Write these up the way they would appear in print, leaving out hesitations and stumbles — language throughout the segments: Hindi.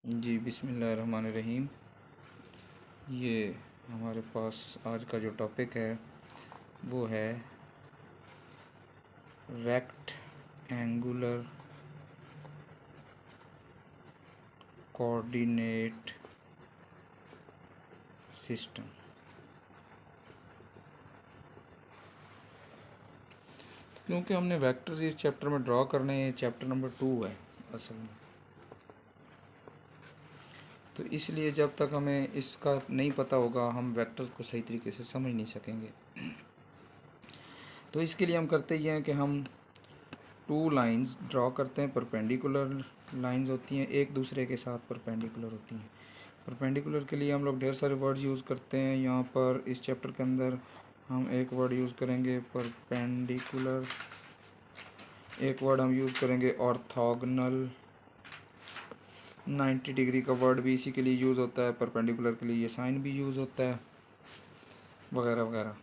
जी बिस्मिल्लाहिर्रहमानिर्रहीम। ये हमारे पास आज का जो टॉपिक है वो है रेक्ट एंगुलर कोऑर्डिनेट सिस्टम। क्योंकि हमने वेक्टर्स इस चैप्टर में ड्रॉ करने हैं, चैप्टर नंबर 2 है असल में, तो इसलिए जब तक हमें इसका नहीं पता होगा हम वेक्टर्स को सही तरीके से समझ नहीं सकेंगे। तो इसके लिए हम करते ये हैं कि हम 2 लाइंस ड्रॉ करते हैं। परपेंडिकुलर लाइंस होती हैं, एक दूसरे के साथ परपेंडिकुलर होती हैं। परपेंडिकुलर के लिए हम लोग ढेर सारे वर्ड यूज़ करते हैं। यहाँ पर इस चैप्टर के अंदर हम एक वर्ड यूज़ करेंगे परपेंडिकुलर, एक वर्ड हम यूज़ करेंगे ऑर्थोगोनल। 90 डिग्री का वर्ड भी इसी के लिए यूज़ होता है, परपेंडिकुलर के लिए ये साइन भी यूज़ होता है, वगैरह वगैरह।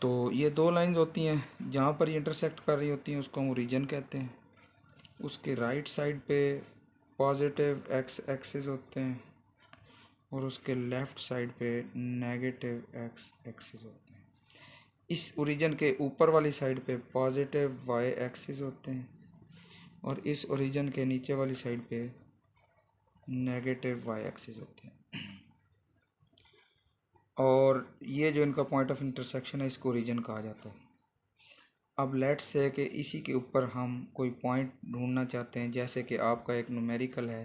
तो ये 2 लाइंस होती हैं, जहाँ पर ये इंटरसेक्ट कर रही होती हैं उसको हम ओरिजिन कहते हैं। उसके राइट साइड पे पॉजिटिव एक्स एक्सिस होते हैं और उसके लेफ़्ट साइड पे नेगेटिव एक्स एक्सिस होते हैं। इस ओरिजिन के ऊपर वाली साइड पे पॉजिटिव वाई एक्सिस होते हैं और इस ओरिजिन के नीचे वाली साइड पे नेगेटिव वाई एक्सिस होते हैं। और ये जो इनका पॉइंट ऑफ इंटरसेक्शन है इसको ओरिजिन कहा जाता है। अब लेट्स से कि इसी के ऊपर हम कोई पॉइंट ढूंढना चाहते हैं, जैसे कि आपका एक न्यूमेरिकल है,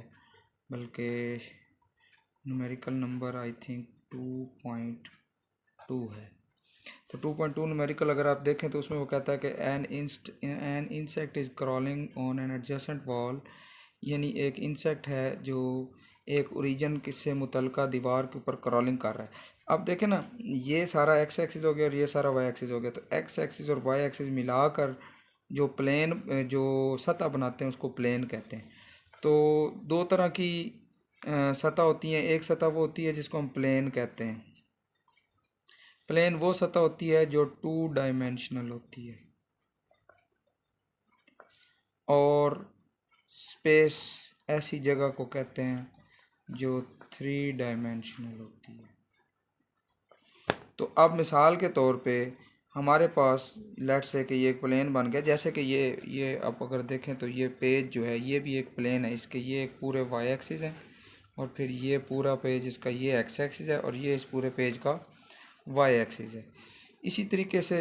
बल्कि न्यूमेरिकल नंबर आई थिंक 2.2 है। तो 2.2 न्यूमेरिकल अगर आप देखें तो उसमें वो कहता है कि an insect is crawling on an adjacent wall, यानी एक इंसेक्ट है जो एक ओरिजिन से मुतलका दीवार के ऊपर क्रॉलिंग कर रहा है। अब देखें ना, ये सारा एक्स एक्सिस हो गया और ये सारा वाई एक्सिस हो गया, तो एक्स एक्सिस और वाई एक्सिस मिलाकर जो प्लेन, जो सतह बनाते हैं उसको प्लेन कहते हैं। तो 2 तरह की सतह होती हैं। एक सतह वो होती है जिसको हम प्लेन कहते हैं। प्लेन वो सतह होती है जो 2 डायमेंशनल होती है और स्पेस ऐसी जगह को कहते हैं जो 3 डायमेंशनल होती है। तो अब मिसाल के तौर पे हमारे पास लेट्स से कि ये एक प्लेन बन गया, जैसे कि ये आप अगर देखें तो ये पेज जो है ये भी एक प्लेन है, इसके ये एक पूरे वाई एक्सिस है और फिर ये पूरा पेज इसका ये एक्स एक्सिस है और ये इस पूरे पेज का वाई एक्सिस है। इसी तरीके से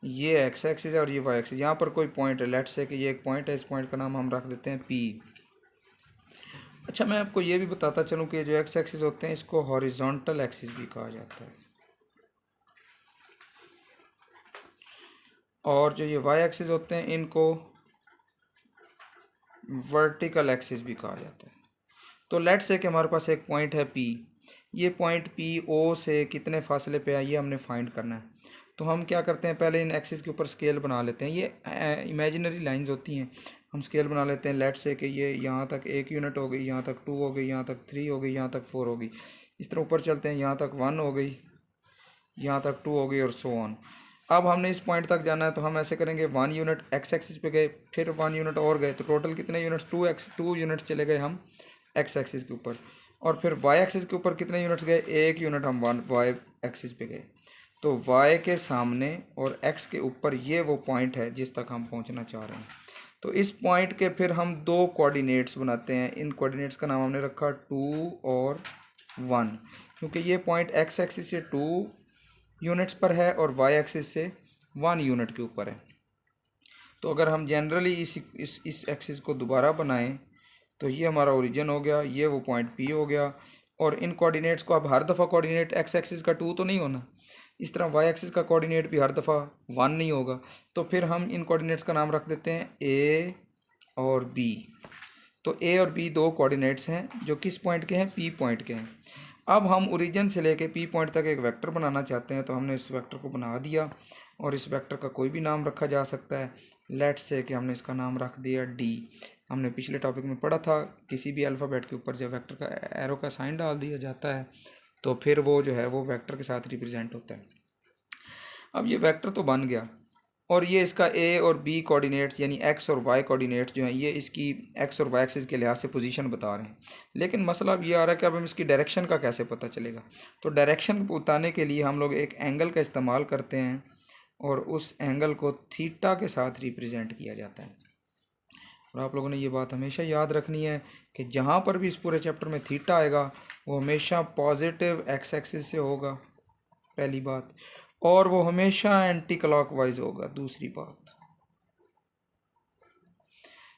ये एक्स एक्सिस है और ये वाई एक्सिस। यहाँ पर कोई पॉइंट है, लेट्स से कि ये एक पॉइंट है, इस पॉइंट का नाम हम रख देते हैं पी। अच्छा, मैं आपको ये भी बताता चलूँ कि जो एक्स एक्सिस होते हैं इसको हॉरिजॉन्टल एक्सिस भी कहा जाता है और जो ये वाई एक्सिस होते हैं इनको वर्टिकल एक्सिस भी कहा जाता है। तो लेट्स से कि हमारे पास एक पॉइंट है पी, ये पॉइंट पी ओ से कितने फासले पे है ये हमने फाइंड करना है। तो हम क्या करते हैं, पहले इन एक्सिस के ऊपर स्केल बना लेते हैं। ये इमेजिनरी लाइंस होती हैं, हम स्केल बना लेते हैं। लेट्स से कि ये यहाँ तक 1 यूनिट हो गई, यहाँ तक 2 हो गई, यहाँ तक 3 हो गई, यहाँ तक 4 हो गई। इस तरह ऊपर चलते हैं, यहाँ तक 1 हो गई, यहाँ तक 2 हो गई और सो ऑन। अब हमने इस पॉइंट तक जाना है तो हम ऐसे करेंगे, 1 यूनिट एक्स एक्सिस पे गए, फिर 1 यूनिट और गए, तो टोटल कितने यूनिट्स, 2 यूनिट्स चले गए हम एक्स एक्सिस के ऊपर। और फिर वाई एक्सिस के ऊपर कितने यूनिट्स गए, 1 यूनिट हम वाई एक्सिस पे गए। तो वाई के सामने और एक्स के ऊपर ये वो पॉइंट है जिस तक हम पहुंचना चाह रहे हैं। तो इस पॉइंट के फिर हम 2 कोऑर्डिनेट्स बनाते हैं। इन कोऑर्डिनेट्स का नाम हमने रखा 2 और 1, क्योंकि ये पॉइंट एक्स एक्सिस से 2 यूनिट्स पर है और वाई एक्सिस से 1 यूनिट के ऊपर है। तो अगर हम जनरली इस एक्सिस को दोबारा बनाएं तो ये हमारा ओरिजिन हो गया, ये वो पॉइंट पी हो गया। और इन कोऑर्डिनेट्स को अब हर दफ़ा कोऑर्डिनेट एक्स एक्सिस का 2 तो नहीं होना, इस तरह वाई एक्सिस का कोऑर्डिनेट भी हर दफ़ा 1 नहीं होगा। तो फिर हम इन कोऑर्डिनेट्स का नाम रख देते हैं ए और बी। तो ए और बी 2 कोऑर्डिनेट्स हैं जो किस पॉइंट के हैं, पी पॉइंट के हैं। अब हम ओरिजिन से लेके पी पॉइंट तक एक वेक्टर बनाना चाहते हैं, तो हमने इस वेक्टर को बना दिया और इस वेक्टर का कोई भी नाम रखा जा सकता है। लेट्स से कि हमने इसका नाम रख दिया डी। हमने पिछले टॉपिक में पढ़ा था किसी भी अल्फ़ाबेट के ऊपर जब वेक्टर का एरो का साइन डाल दिया जाता है तो फिर वो जो है वो वेक्टर के साथ रिप्रेजेंट होता है। अब ये वेक्टर तो बन गया, और ये इसका ए और बी कोऑर्डिनेट्स यानी एक्स और वाई कोऑर्डिनेट्स जो हैं ये इसकी एक्स और वाई एक्सिस के लिहाज से पोजीशन बता रहे हैं। लेकिन मसला अब ये आ रहा है कि अब हम इसकी डायरेक्शन का कैसे पता चलेगा। तो डायरेक्शन बताने के लिए हम लोग एक एंगल का इस्तेमाल करते हैं और उस एंगल को थीटा के साथ रिप्रेजेंट किया जाता है। और आप लोगों ने ये बात हमेशा याद रखनी है कि जहाँ पर भी इस पूरे चैप्टर में थीटा आएगा वो हमेशा पॉजिटिव एक्स एक्सिस से होगा, पहली बात, और वो हमेशा एंटी क्लॉकवाइज होगा, दूसरी बात।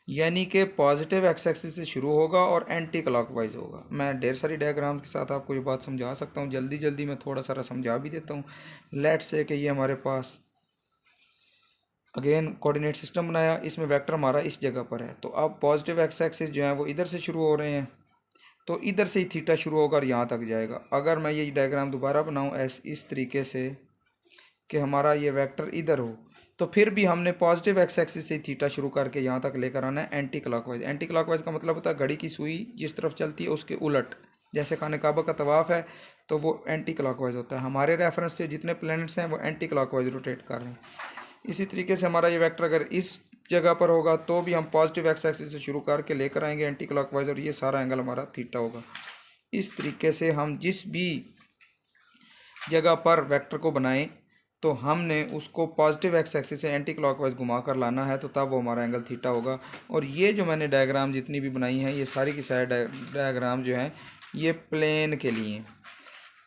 यानी कि पॉजिटिव एक्स एक्सिस से शुरू होगा और एंटी क्लॉकवाइज होगा। मैं ढेर सारी डायग्राम के साथ आपको ये बात समझा सकता हूँ, जल्दी जल्दी मैं थोड़ा सारा समझा भी देता हूँ। लेट्स से कि ये हमारे पास अगेन कोऑर्डिनेट सिस्टम बनाया, इसमें वेक्टर हमारा इस जगह पर है। तो अब पॉजिटिव एक्स एक्सिस जो है वो इधर से शुरू हो रहे हैं, तो इधर से ही थीटा शुरू होकर यहाँ तक जाएगा। अगर मैं ये डायग्राम दोबारा बनाऊँ इस तरीके से कि हमारा ये वेक्टर इधर हो, तो फिर भी हमने पॉजिटिव एक्स एक्सिस से थीटा शुरू करके यहाँ तक लेकर आना है एंटी क्लॉकवाइज। एंटी क्लॉकवाइज का मतलब होता है घड़ी की सुई जिस तरफ चलती है उसके उलट। जैसे खाने काबा का तवाफ़ है तो वो एंटी क्लॉकवाइज होता है। हमारे रेफरेंस से जितने प्लैनेट्स हैं वो एंटी क्लॉकवाइज रोटेट कर रहे हैं। इसी तरीके से हमारा ये वेक्टर अगर इस जगह पर होगा तो भी हम पॉजिटिव एक्स एक्सिस से शुरू करके लेकर आएंगे एंटी क्लॉकवाइज, और ये सारा एंगल हमारा थीटा होगा। इस तरीके से हम जिस भी जगह पर वेक्टर को बनाएं तो हमने उसको पॉजिटिव एक्स एक्सिस से एंटी क्लॉकवाइज घुमा कर लाना है, तो तब वो हमारा एंगल थीटा होगा। और ये जो मैंने डायग्राम जितनी भी बनाई हैं ये सारी की सारी डायग्राम जो हैं ये प्लेन के लिए हैं।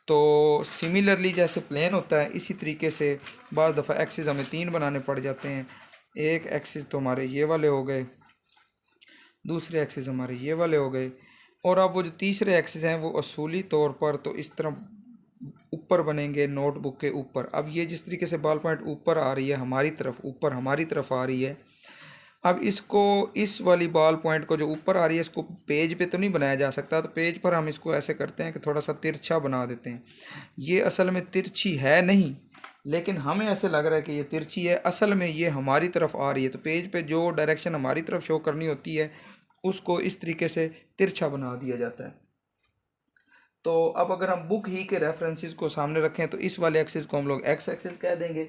तो सिमिलरली जैसे प्लेन होता है इसी तरीके से बाज़ दफ़ा एक्सिस हमें 3 बनाने पड़ जाते हैं। एक एक्सिस तो हमारे ये वाले हो गए, दूसरे एक्सिस हमारे ये वाले हो गए, और अब वो जो तीसरे एक्सिस हैं वो असूली तौर पर तो इस तरह ऊपर बनेंगे नोटबुक के ऊपर। अब ये जिस तरीके से बॉल पॉइंट ऊपर आ रही है हमारी तरफ, ऊपर हमारी तरफ आ रही है, अब इसको इस वाली बॉल पॉइंट को जो ऊपर आ रही है इसको पेज पे तो नहीं बनाया जा सकता, तो पेज पर हम इसको ऐसे करते हैं कि थोड़ा सा तिरछा बना देते हैं। ये असल में तिरछी है नहीं, लेकिन हमें ऐसे लग रहा है कि ये तिरछी है, असल में ये हमारी तरफ आ रही है। तो पेज पे जो डायरेक्शन हमारी तरफ शो करनी होती है उसको इस तरीके से तिरछा बना दिया जाता है। तो अब अगर हम बुक ही के रेफरेंसेस को सामने रखें तो इस वाले एक्सिस को हम लोग एक्स एक्सिस कह देंगे,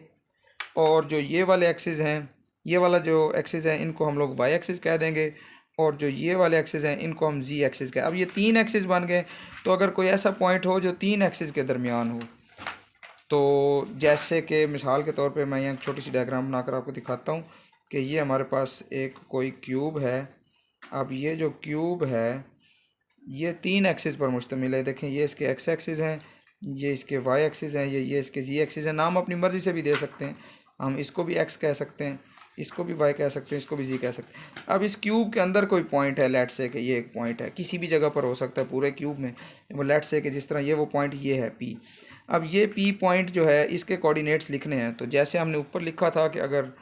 और जो ये वाले एक्सिस हैं, ये वाला जो एक्सिस है इनको हम लोग वाई एक्सिस कह देंगे, और जो ये वाले एक्सिस हैं इनको हम जी एक्सिस कह। अब ये 3 एक्सिस बन गए। तो अगर कोई ऐसा पॉइंट हो जो 3 एक्सिस के दरमियान हो, तो जैसे कि मिसाल के तौर पे मैं यहाँ छोटी सी डायग्राम बनाकर आपको दिखाता हूँ कि ये हमारे पास एक कोई क्यूब है। अब ये जो क्यूब है ये 3 एक्सिस पर मुश्तमिल है। देखें ये इसके एक्स एक्सिस हैं, ये इसके वाई एक्सिस हैं, ये इसके जी एक्सिस हैं। नाम अपनी मर्ज़ी से भी दे सकते हैं, हम इसको भी एक्स कह सकते हैं, इसको भी वाई कह सकते हैं, इसको भी जी कह सकते हैं। अब इस क्यूब के अंदर कोई पॉइंट है, लेट्स से कि ये एक पॉइंट है, किसी भी जगह पर हो सकता है पूरे क्यूब में। वो लेट्स से कि जिस तरह ये वो पॉइंट ये है पी। अब ये पी पॉइंट जो है इसके कोऑर्डिनेट्स लिखने हैं। तो जैसे हमने ऊपर लिखा था कि अगर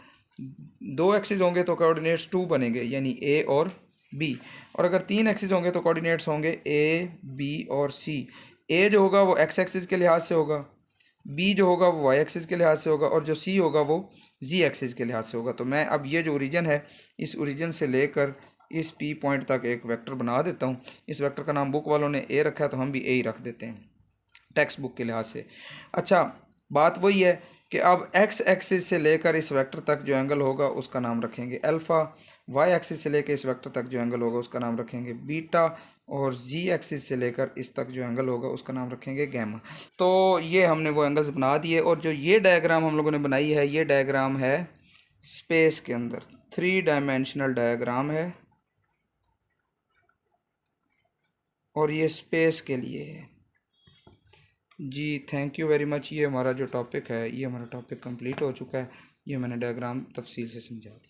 2 एक्सिस होंगे तो कोऑर्डिनेट्स 2 बनेंगे यानी ए और बी, और अगर 3 एक्सिस होंगे तो कोऑर्डिनेट्स होंगे ए बी और सी। ए जो होगा वो एक्स एक्सिस के लिहाज से होगा, बी जो होगा वो वाई एक्सिस के लिहाज से होगा, और जो सी होगा वो जी एक्सिस के लिहाज से होगा। तो मैं अब ये जो ओरिजिन है इस ओरिजिन से लेकर इस पी पॉइंट तक एक वेक्टर बना देता हूँ। इस वेक्टर का नाम बुक वालों ने ए रखा है तो हम भी ए ही रख देते हैं टेक्स्ट बुक के लिहाज से। अच्छा, बात वही है कि अब एक्स एक्सिस से लेकर इस वेक्टर तक जो एंगल होगा उसका नाम रखेंगे अल्फ़ा, वाई एक्सिस से लेकर इस वेक्टर तक जो एंगल होगा उसका नाम रखेंगे बीटा, और जी एक्सिस से लेकर इस तक जो एंगल होगा उसका नाम रखेंगे गैमा। तो ये हमने वो एंगल्स बना दिए। और जो ये डायग्राम हम लोगों ने बनाई है ये डायग्राम है स्पेस के अंदर, 3 डायमेंशनल डायग्राम है, और ये स्पेस के लिए है। जी थैंक यू वेरी मच। ये हमारा जो टॉपिक है ये हमारा टॉपिक कंप्लीट हो चुका है। ये मैंने डायग्राम तफसील से समझा दिया।